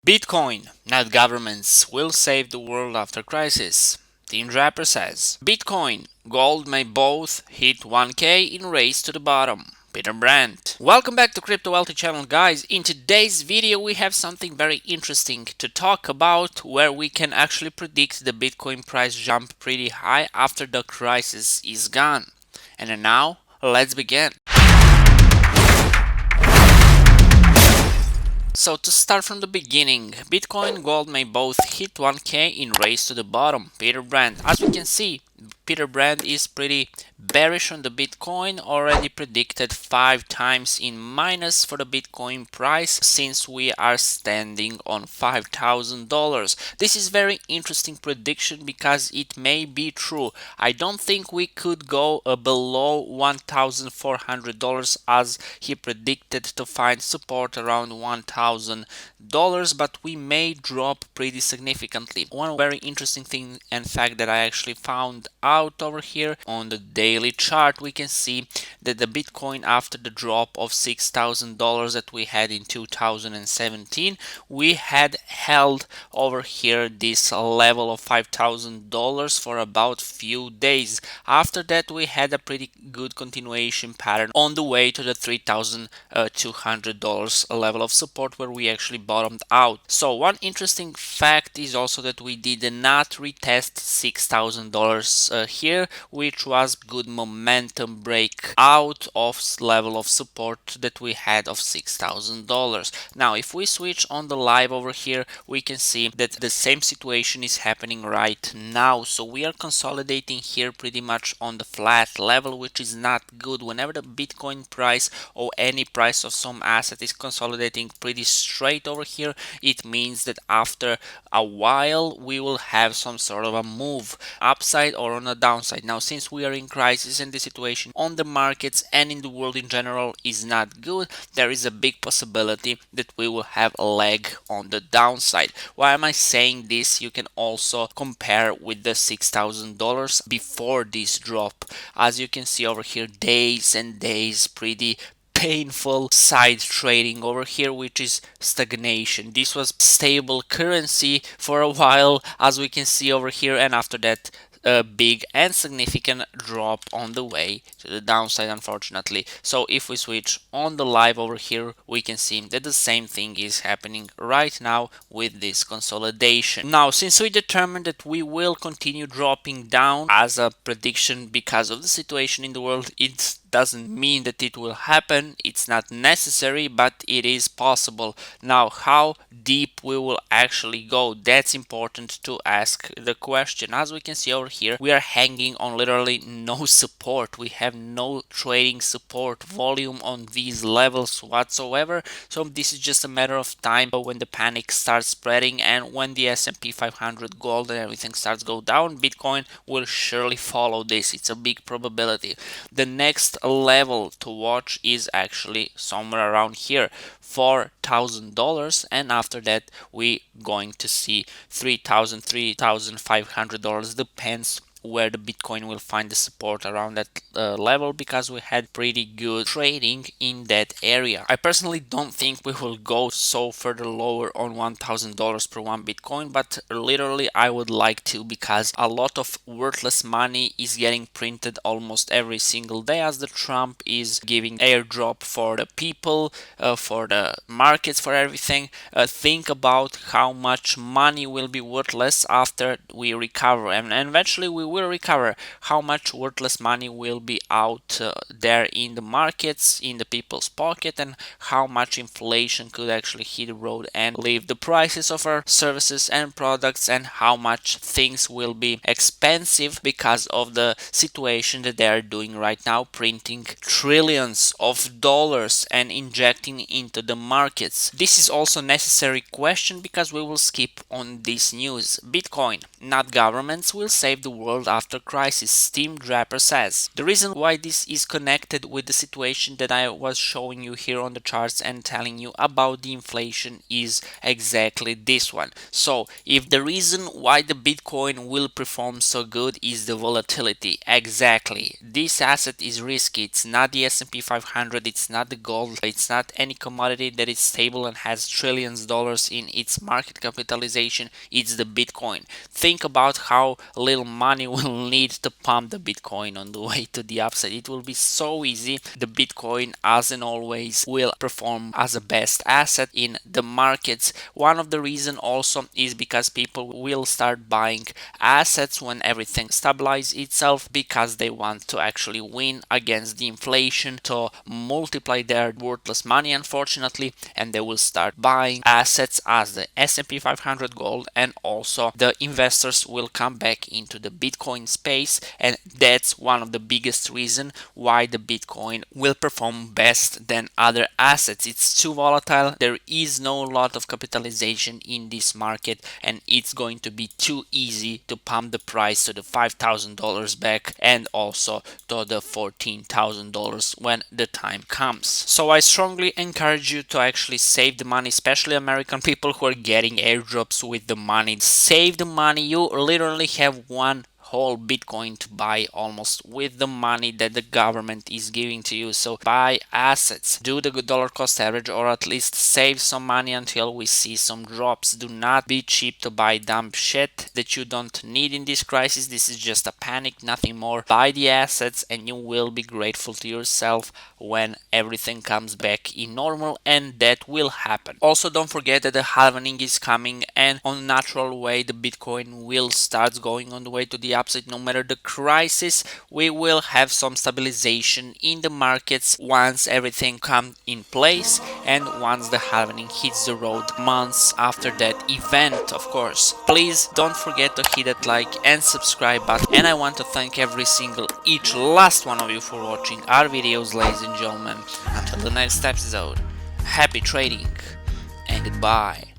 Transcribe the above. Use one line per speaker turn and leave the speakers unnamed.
Bitcoin, not governments, will save the world after crisis. Teen Rapper says. Bitcoin, gold may both hit 1K in race to the bottom. Peter Brandt. Welcome back to Crypto Wealthy channel, guys. In today's video we have something very interesting to talk about, where we can actually predict the Bitcoin price jump pretty high after the crisis is gone. And now let's begin. So to start from the beginning, Bitcoin and gold may both hit 1K in race to the bottom. Peter Brandt. As we can see, Peter Brandt is pretty bearish on the Bitcoin, already predicted 5 times in minus for the Bitcoin price since we are standing on $5,000. This is very interesting prediction because it may be true. I don't think we could go below $1,400 as he predicted to find support around $1,000, but we may drop pretty significantly. One very interesting thing and fact that I actually found out over here on the daily chart, we can see that the Bitcoin, after the drop of $6,000 that we had in 2017, we had held over here this level of $5,000 for about few days. After that we had a pretty good continuation pattern on the way to the $3,200 level of support, where we actually bottomed out. So one interesting fact is also that we did not retest $6,000 here, which was good momentum break out of level of support that we had of $6,000. Now if we switch on the live over here, we can see that the same situation is happening right now. So we are consolidating here pretty much on the flat level, which is not good. Whenever the Bitcoin price or any price of some asset is consolidating pretty straight over here, it means that after a while we will have some sort of a move upside or on a downside. Now since we are in crisis and the situation on the markets and in the world in general is not good, there is a big possibility that we will have a leg on the downside. Why am I saying this? You can also compare with the $6,000 before this drop. As you can see over here, days and days pretty painful side trading over here, which is stagnation. This was stable currency for a while, as we can see over here, and after that a big and significant drop on the way to the downside, unfortunately. So if we switch on the live over here, we can see that the same thing is happening right now with this consolidation. Now since we determined that we will continue dropping down as a prediction because of the situation in the world, it doesn't mean that it will happen. It's not necessary, but it is possible. Now how deep we will actually go, that's important to ask the question. As we can see over here, we are hanging on literally no support. We have no trading support volume on these levels whatsoever. So this is just a matter of time when the panic starts spreading, and when the S&P 500, gold and everything starts go down, Bitcoin will surely follow this. It's a big probability. The next level to watch is actually somewhere around here, $4,000, and after that we going to see $3,000, $3,500. Depends where the Bitcoin will find the support around that level, because we had pretty good trading in that area. I personally don't think we will go so further lower on $1,000 per one Bitcoin, but literally I would like to, because a lot of worthless money is getting printed almost every single day, as the Trump is giving airdrop for the people, for the markets, for everything. Think about how much money will be worthless after we recover, and eventually we will recover. How much worthless money will be out there in the markets, in the people's pocket, and how much inflation could actually hit the road and leave the prices of our services and products, and how much things will be expensive because of the situation that they are doing right now, printing trillions of dollars and injecting into the markets. This is also necessary question, because we will skip on this news. Bitcoin, Not governments will save the world after crisis, Tim Draper says. The reason why this is connected with the situation that I was showing you here on the charts and telling you about the inflation is exactly this one. So if the reason why the Bitcoin will perform so good is the volatility, exactly. This asset is risky. It's not the S&P 500, it's not the gold, it's not any commodity that is stable and has trillions of dollars in its market capitalization. It's the Bitcoin. Think about how little money will need to pump the Bitcoin on the way to the upside. It will be so easy. The Bitcoin, as in always, will perform as a best asset in the markets. One of the reason also is because people will start buying assets when everything stabilizes itself, because they want to actually win against the inflation, to multiply their worthless money, unfortunately, and they will start buying assets as the S&P 500, gold, and also the investors will come back into the Bitcoin space, and that's one of the biggest reason why the Bitcoin will perform best than other assets. It's too volatile, there is no lot of capitalization in this market, and it's going to be too easy to pump the price to the $5,000 back and also to the $14,000 when the time comes. So I strongly encourage you to actually save the money, especially American people who are getting airdrops with the money. Save the money. You literally have one whole Bitcoin to buy almost with the money that the government is giving to you. So buy assets, do the dollar cost average, or at least save some money until we see some drops. Do not be cheap to buy dumb shit that you don't need in this crisis. This is just a panic, nothing more. Buy the assets and you will be grateful to yourself when everything comes back in normal, and that will happen. Also, don't forget that the halvening is coming, and on a natural way the Bitcoin will start going on the way to the upside. No matter the crisis, we will have some stabilization in the markets once everything comes in place and once the halvening hits the road months after that event, of course. Please don't forget to hit that like and subscribe button, and I want to thank each last one of you for watching our videos, ladies and gentlemen. Until the next episode, happy trading and goodbye.